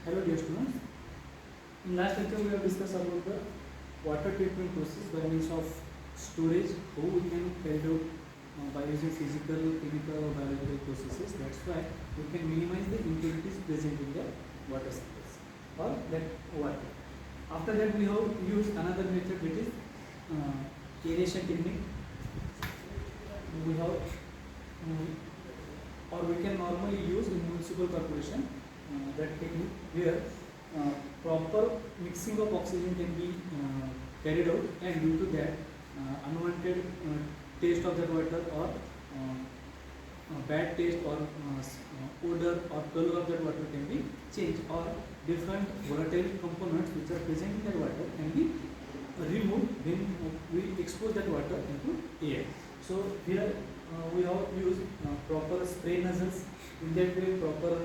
Hello dear students. In last lecture we have discussed about the water treatment process by means of storage, how we can carry out by using physical, chemical or biological processes. That's why we can minimize the impurities present in the water samples or that water. After that we have used another method, which is aeration technique. We have or we can normally use in municipal corporation that technique where proper mixing of oxygen can be carried out, and due to that unwanted taste of that water or bad taste or odor or color of that water can be changed, or different volatile components which are present in that water can be removed when we expose that water into air. So here we have used proper spray nozzles. In that way proper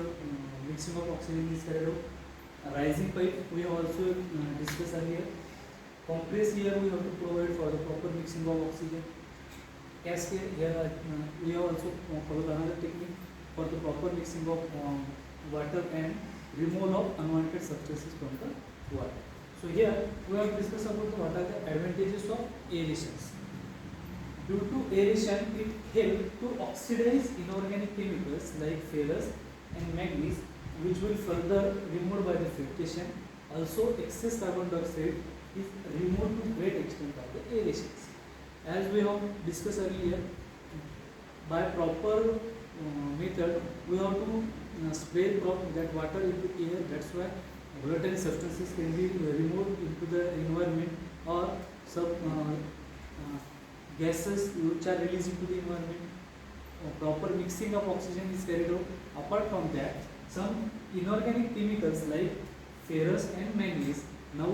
mixing of oxygen is carried out. Rising pipe we have also discussed earlier. Compress here we have to provide for the proper mixing of oxygen. Cascade here we have also followed another technique for the proper mixing of water and removal of unwanted substances from the water. So here we have discussed about what are the advantages of aerations. Due to aeration, it helps to oxidize inorganic chemicals like ferrous and manganese, which will further removed by the filtration. Also, excess carbon dioxide is removed to great extent by the aerations. As we have discussed earlier, by proper method, we have to spray that water into air. That's why volatile substances can be removed into the environment, or some gases which are released into the environment. Proper mixing of oxygen is carried out. Apart from that, some inorganic chemicals like ferrous and manganese, now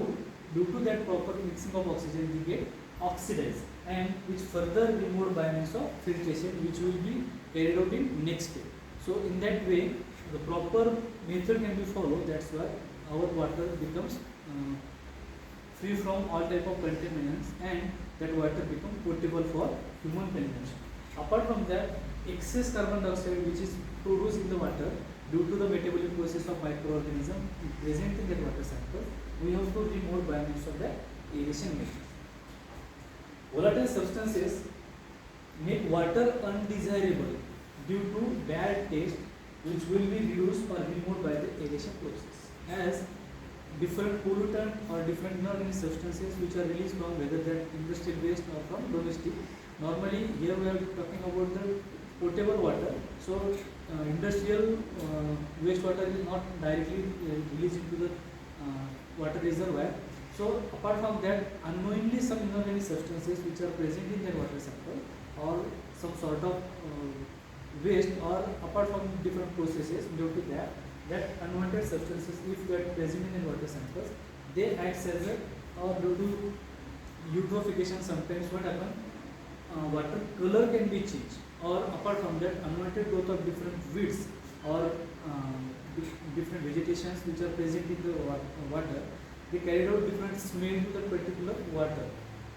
due to that proper mixing of oxygen, they get oxidized, and which further removed by means of filtration, which will be carried out in next step. So in that way the proper method can be followed. That's why our water becomes free from all type of contaminants, and that water becomes potable for human consumption. Apart from that, excess carbon dioxide which is produced in the water due to the metabolic process of microorganisms present in the water sample, we have to remove by means of the aeration method. Volatile substances make water undesirable due to bad taste, which will be reduced or removed by the aeration process. As different pollutant or different inorganic substances which are released from whether that industrial waste or from domestic. Normally here we are talking about the potable water. So industrial wastewater is not directly released into the water reservoir. So apart from that, unknowingly some inorganic substances which are present in that water sample, or some sort of waste, or apart from different processes, due to that unwanted substances, if they are present in the water samples, they act as a, or due to eutrophication, sometimes what happens, water color can be changed, or apart from that, unwanted growth of different weeds or different vegetations which are present in the water, they carry out different smell to the particular water,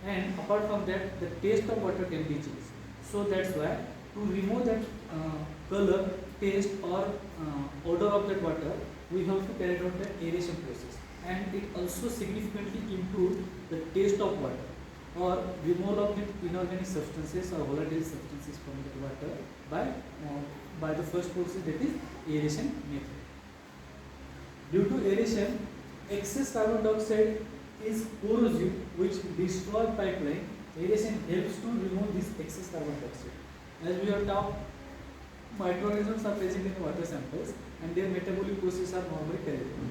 and apart from that, the taste of water can be changed. So that's why to remove that color, taste or odor of that water, we have to carry out the aeration process, and it also significantly improves the taste of water, or removal of the inorganic substances or volatile substances from the water by the first process, that is aeration method. Due to aeration, excess carbon dioxide is corrosive, which destroys pipeline. Aeration helps to remove this excess carbon dioxide. As we have talked, microorganisms are present in water samples, and their metabolic processes are normally carried out.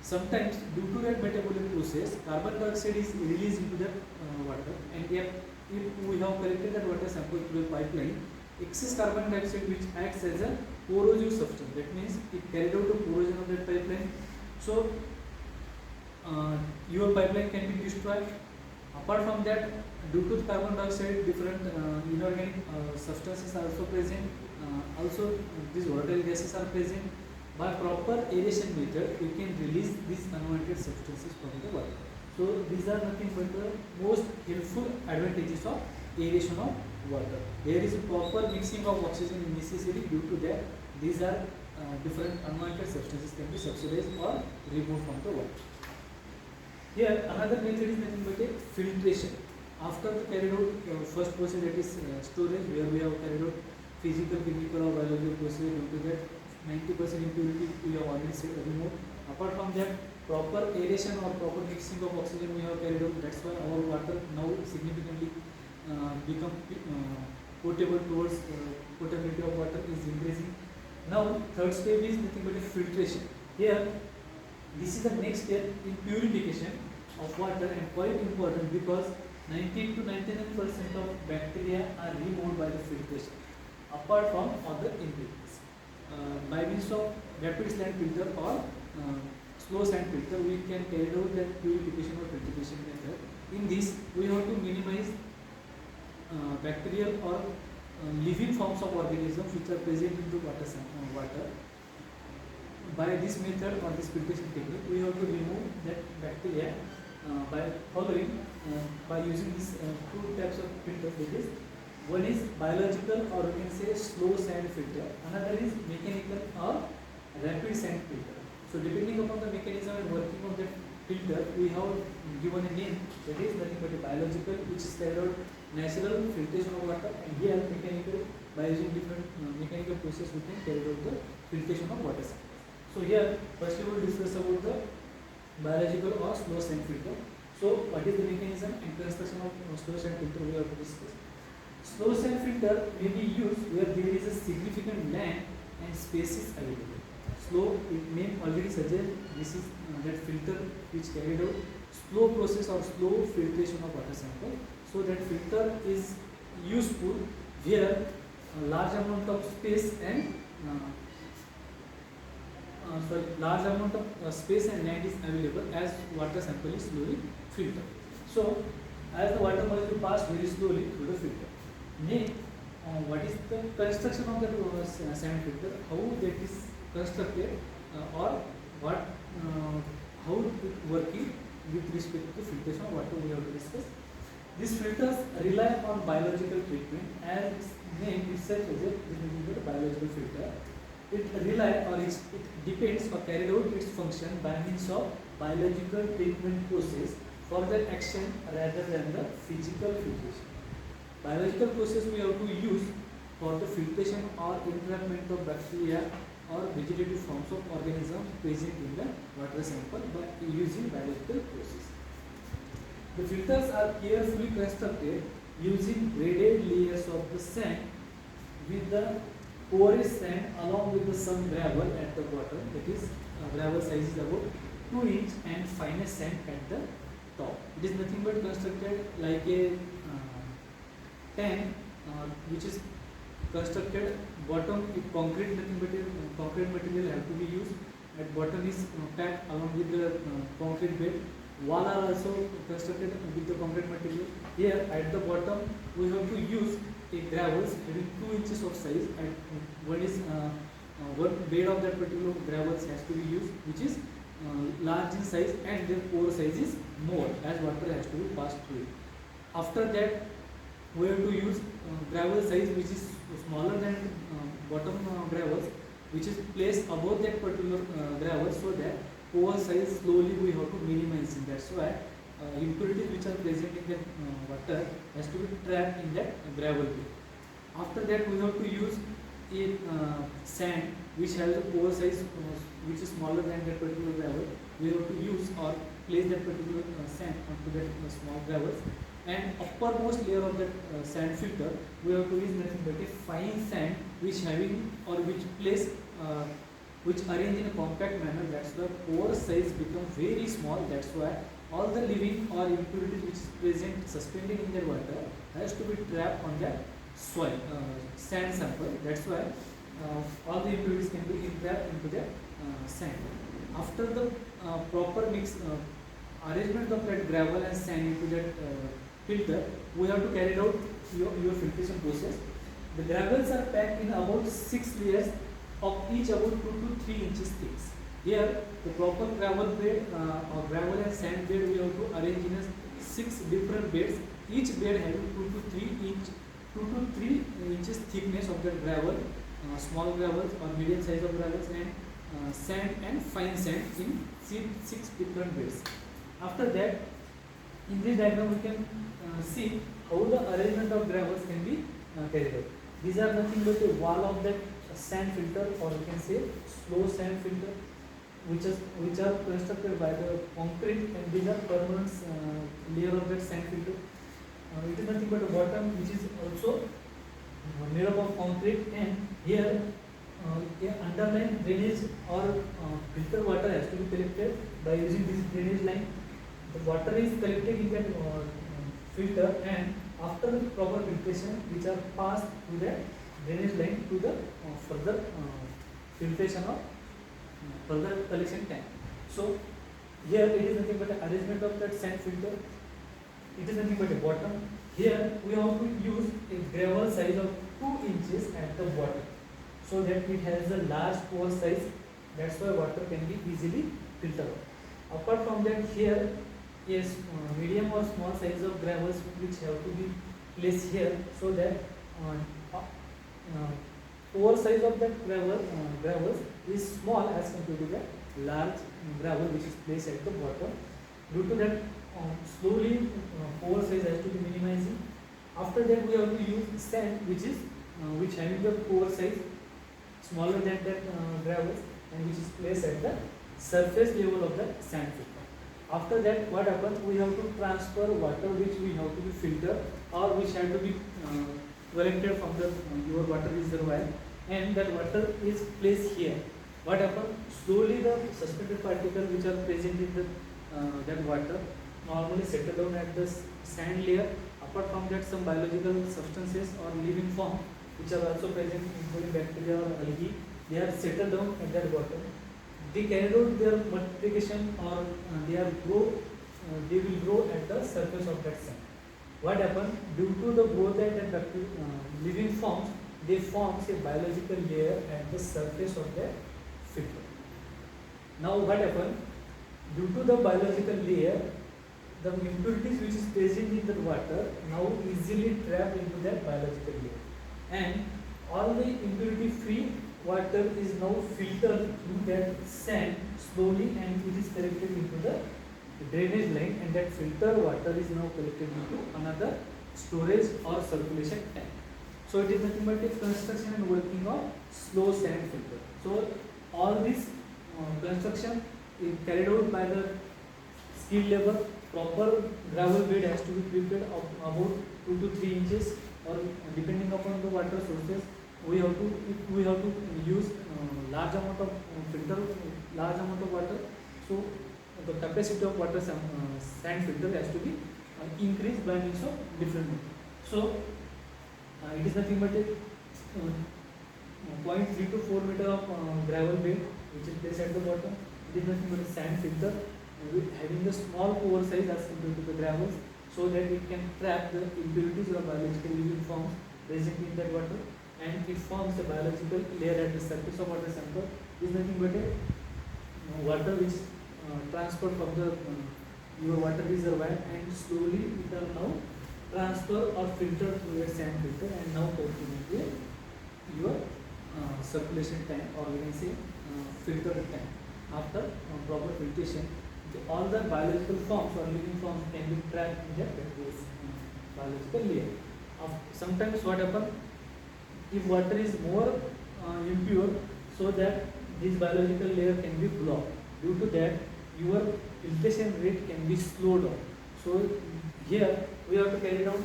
Sometimes due to that metabolic process, carbon dioxide is released into the water, and if we have collected that water sample through a pipeline, excess carbon dioxide which acts as a corrosive substance, that means it carried out the corrosion of that pipeline. So your pipeline can be destroyed. Apart from that, due to carbon dioxide, different inorganic substances are also present. Also these volatile gases are present. By proper aeration method, we can release these unwanted substances from the water. So these are nothing but the most helpful advantages of aeration of water. There is a proper mixing of oxygen necessary. Due to that, these are different unwanted substances can be subsidized or removed from the water. Here another method is nothing but a filtration. After the carried out first process, that is storage, where we have carried out physical, chemical or biological process, due to that 90% impurity we have already said removed. Apart from that, proper aeration or proper mixing of oxygen we have carried out. That's why our water now significantly become potable towards potability of water is increasing. Now third step is nothing but a filtration. Here this is the next step in purification of water, and quite important because 90 to 99% of bacteria are removed by the filtration, apart from other impurities. By means of rapid sand filter or slow sand filter, we can carry out that purification or filtration method. In this, we have to minimize bacterial or living forms of organisms which are present in the water. By this method or this filtration technique, we have to remove that bacteria by following by using these two types of filters. That is, one is biological or we can say slow sand filter. Another is mechanical or rapid sand filter. So depending upon the mechanism and working of that filter, we have given a name. That is nothing but a biological, which is carried out natural filtration of water, and here mechanical, by using different mechanical process we can carry out the filtration of water samples. So here first we will discuss about the biological or slow sand filter. So what is the mechanism and construction of slow sand filter we have to discuss. Slow sand filter may be used where there is a significant land and space is available. Slow, it name already suggests this is that filter which carried out slow process or slow filtration of water sample. So that filter is useful where a large amount of space and large amount of space and land is available as water sample is slowly filtered. So as the water molecule pass very slowly through the filter. Next, what is the construction of the sand filter? How that is constructed or what how it working with respect to filtration of water we have to discuss. These filters rely on biological treatment, as its name itself suggests this is a biological filter. It rely or it depends or carried out its function by means of biological treatment process for their action rather than the physical filtration. Biological process we have to use for the filtration or entrapment of bacteria or vegetative forms of organisms present in the water sample by using biological process. The filters are carefully constructed using graded layers of the sand with the porous sand along with the some gravel at the bottom. That is, gravel size is about 2 inch and finest sand at the top. It is nothing but constructed like a tank which is constructed bottom with concrete, nothing but concrete material have to be used. At bottom is packed along with the concrete bed. Wall are also constructed with the concrete material. Here at the bottom we have to use a gravels having 2 inches of size, and one is one bed of that particular gravels has to be used, which is large in size and their pore size is more as water has to be passed through it. After that we have to use gravel size which is smaller than bottom gravels, which is placed above that particular gravel, so that pore size slowly we have to minimize it. That's why impurities which are present in that water has to be trapped in that gravel bed. After that we have to use a sand which has a pore size which is smaller than that particular gravel. We have to use or place that particular sand onto that small gravels, and uppermost layer of that sand filter we have to use nothing but a fine sand which having or which place which arrange in a compact manner. That's why pore size become very small. That's why all the living or impurities which is present suspended in their water has to be trapped on that soil sand sample. That's why all the impurities can be entrapped into the sand. After the proper mix arrangement of that gravel and sand into that filter, we have to carry out your filtration process. The gravels are packed in about 6 layers of each about 2 to 3 inches thick. Here, the proper gravel bed or gravel and sand bed we have to arrange in a 6 different beds. Each bed having 2 to 3 inches thickness of the gravel small gravels or medium size of gravels, and sand and fine sand in 6 different ways. After that, in this diagram we can see how the arrangement of gravels can be carried out. These are nothing but a wall of that sand filter, or you can say slow sand filter, which are constructed by the concrete, and these are permanent layer of that sand filter. It is nothing but a bottom which is also made up of concrete, and here a underlying drainage or filter water has to be collected by using this drainage line. The water is collected in that filter, and after the proper filtration, which are passed through the drainage line to the further filtration or further collection tank. So here it is nothing but an arrangement of that sand filter. It is nothing but a bottom. Here we have to use a gravel size of 2 inches at the bottom, so that it has a large pore size. That's why water can be easily filtered out. Apart from that, here yes, medium or small size of gravels which have to be placed here, so that pore size of that gravels is small as compared to the large gravel which is placed at the bottom. Due to that, slowly pore size has to be minimizing. After that, we have to use sand which having the pore size smaller than that gravels, and which is placed at the surface level of the sand filter. After that, what happens? We have to transfer water which we have to be filtered, or which have to be collected from the your water reservoir, and that water is placed here. What happens? Slowly the suspended particles which are present in the that water normally settle down at the sand layer. Apart from that, some biological substances or living forms which are also present, including bacteria or algae, they are settled down at that bottom. They carry out their multiplication, or they will grow at the surface of that sand. What happens? Due to the growth at that living forms, they forms a biological layer at the surface of the filter. Now what happens? Due to the biological layer, the impurities which is present in the water now easily trapped into that biological layer, and all the impurity free water is now filtered through that sand slowly, and it is collected into the drainage line, and that filter water is now collected into another storage or circulation tank. So it is nothing but a construction and working of slow sand filter. So all this construction is carried out by the skilled labor. Proper gravel bed has to be prepared of about 2 to 3 inches, or depending upon the water sources, we have to use large amount of filter, large amount of water. So the capacity of water sand filter has to be increased by means of different methods. So it is nothing but a 0.3 to 4 meter of gravel bed which is placed at the bottom. It is nothing but a sand filter having the small pore size as compared to the gravels, so that it can trap the impurities or biological living forms present in that water, and it forms a biological layer at the surface of water sample. Is nothing but a water which is transferred from the your water reservoir, and slowly it are now transferred or filtered through a sand filter, and now taken into your circulation tank, or we can say filtered tank. After proper filtration, all the biological forms or living forms can be trapped in that biological layer. Sometimes what happens, if water is more impure, so that this biological layer can be blocked. Due to that, your filtration rate can be slowed down. So here we have to carry out,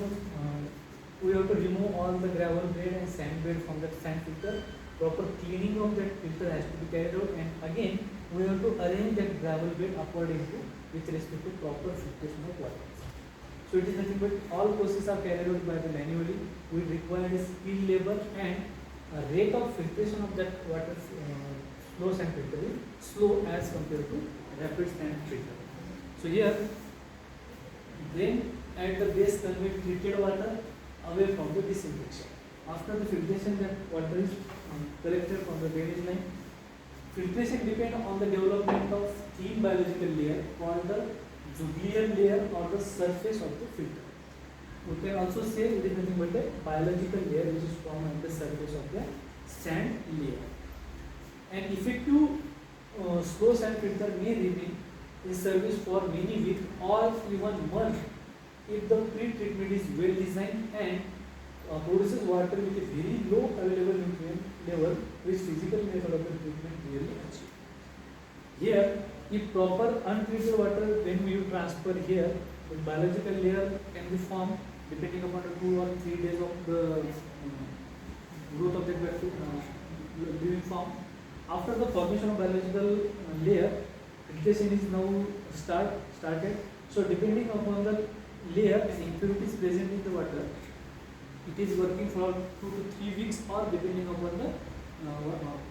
we have to remove all the gravel bed and sand bed from that sand filter. Proper cleaning of that filter has to be carried out, and again we have to arrange that gravel bed according to with respect to proper filtration of water. So it is nothing but all processes are carried out by the manually. We require a skilled labor, and a rate of filtration of that water slow sand filter is slow as compared to rapid sand filter. So here, then at the base convey treated water away from the disinfection. After the filtration, that water is collected from the drainage line. Filtration depends on the development of thin biological layer called the Zuglier layer, or the surface of the filter. We can also say it is nothing but a biological layer which is formed on the surface of the sand layer. An effective slow sand filter may remain in service for many weeks or even months if the pre-treatment is well designed and produces water with a very low available nutrient level, which physical method of the treatment really achieve. Here, if proper untreated water, when we transfer here, the biological layer can be formed depending upon the 2 or 3 days of the growth of the living form. After the formation of biological layer, filtration is now started. So depending upon the layer and impurities present in the water, it is working for 2 to 3 weeks, or depending upon the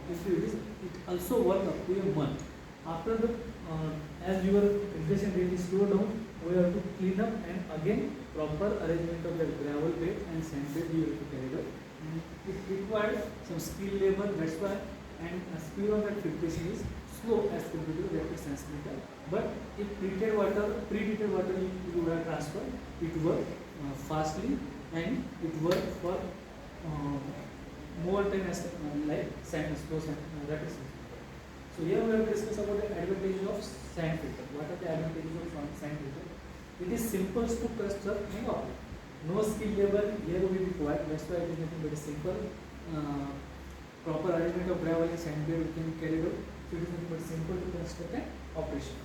impurities, it also works up to a month. After the as your filtration rate is slow down, we have to clean up and again proper arrangement of the gravel bed and sand bed you have to carry out. It requires some skill labor, that's why, and speed of that filtration is slow as compared to the rapid transmitter. But if pre-treated water you will transfer, it work fastly and it work for more time as like sand, slow sand, rapid sand. So here we have discussed about the advantages of sand filter. What are the advantages of sand filter? It is simple to construct and operate. No skill labor here will be required. That's why it is nothing but a simple. Proper arrangement of gravel and sand bed we can carry out. So it is nothing but simple to construct and operation.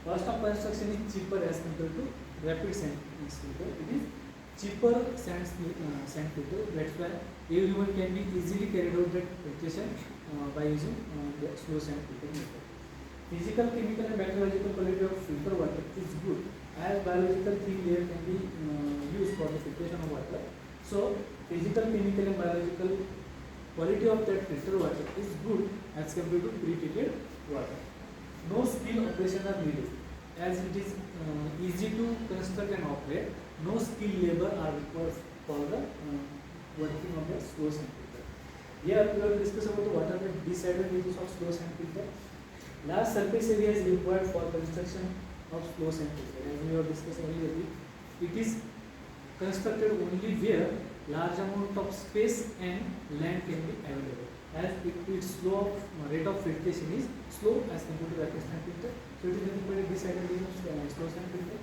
Cost of construction is cheaper as compared to rapid sand filter. It is cheaper sand filter. That's why everyone can be easily carried out that filtration by using the slow sand filter method. Physical, chemical and bacteriological quality of filter water is good, as biological thin layer can be used for the filtration of water. So physical, chemical and biological quality of that filter water is good as compared to pre-treated water. No skill operation are needed, as it is easy to construct and operate. No skill labor are required for the working of the slow sand filter. Here we will discuss about what are the disadvantages of slow sand filter. Large surface area is required for construction of slow sand filter. As we have discussed earlier, it is constructed only where large amount of space and land can be available, as its rate of filtration is slow as compared to rapid sand filter. So it is nothing but a disadvantage of slow sand filter.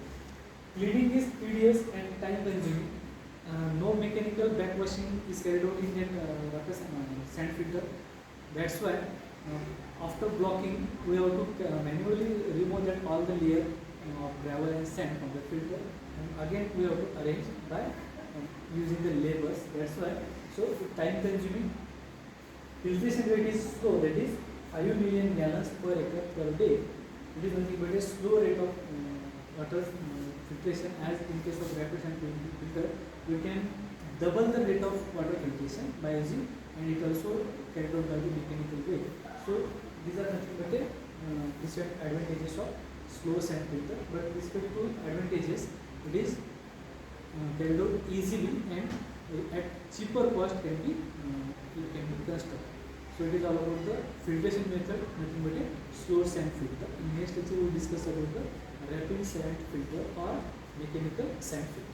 Cleaning is tedious and time consuming. No mechanical backwashing is carried out in that sand filter. That's why after blocking, we have to manually remove that all the layer of gravel and sand from the filter, and again we have to arrange by using the labors. That's why, so time consuming. Filtration rate is slow, that is 5 million gallons per acre per day. It is nothing but a slow rate of water filtration, as in case of rapid sand filter, you can double the rate of water filtration by using, and it also carried out by the mechanical way. So these are nothing but disadvantages of slow sand filter. But with respect to advantages, it is carried out easily and at cheaper cost can be constructed. So it is all about the filtration method, nothing but a slow sand filter. In next lecture we will discuss about the rapid sand filter or mechanical sand filter.